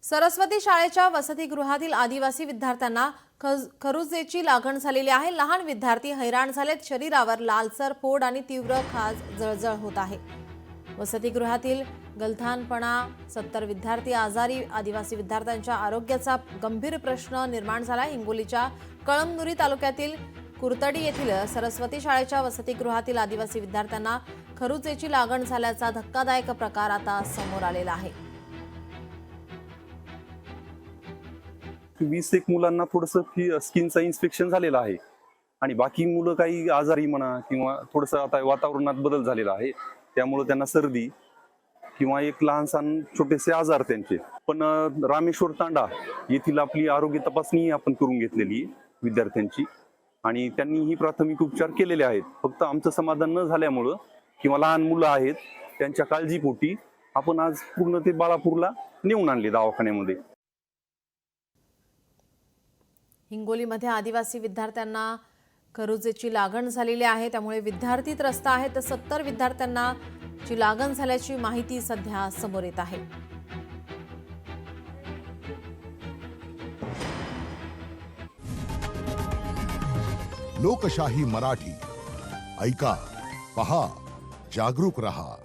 सरस्वती शाळेच्या वसतिगृहातील आदिवासी विद्यार्थ्यांना खरुजेची लागण झालेली आहे। लहान विद्यार्थी हैराण झालेत। शरीरावर लालसर फोड आणि तीव्र खाज जळजळ होत आहे। वसतिगृहातील गलथानपणा 70 विद्यार्थी आजारी। आदिवासी विद्यार्थ्यांच्या आरोग्याचा गंभीर प्रश्न निर्माण झाला। हिंगोलीच्या कळमनुरी तालुक्यातील कुरतडी येथील सरस्वती शाळेच्या वसतिगृहातील आदिवासी विद्यार्थ्यांना खरुजेची लागण झाल्याचा धक्कादायक प्रकार आता समोर आलेला आहे। 20 मुलांना थोडंसं स्किनचं इन्फेक्शन झालेलं आहे आणि बाकी मुलं काही आजारी म्हणा किंवा थोडंसं आता वातावरणात बदल झालेला आहे, त्यामुळे त्यांना सर्दी किंवा एक लहानसहान छोटेसे आजार त्यांचे। पण रामेश्वर तांडा येथील आपली आरोग्य तपासणी आपण करून घेतलेली विद्यार्थ्यांची आणि त्यांनी ही प्राथमिक उपचार केलेले आहेत। फक्त आमचं समाधान न झाल्यामुळं किंवा लहान मुलं आहेत त्यांच्या काळजीपोटी आपण आज पूर्ण ते बाळापूरला नेऊन आणले दवाखान्यामध्ये। हिंगोलीमध्ये आदिवासी विद्यार्थ्यांना खरुजेची लागण झालेली आहे, त्यामुळे विद्यार्थी त्रस्त आहेत। तर 70 विद्यार्थ्यांना ची लागण झाल्याची माहिती सध्या समोर येत आहे। लोकशाही मराठी ऐका, पहा, जागरूक रहा।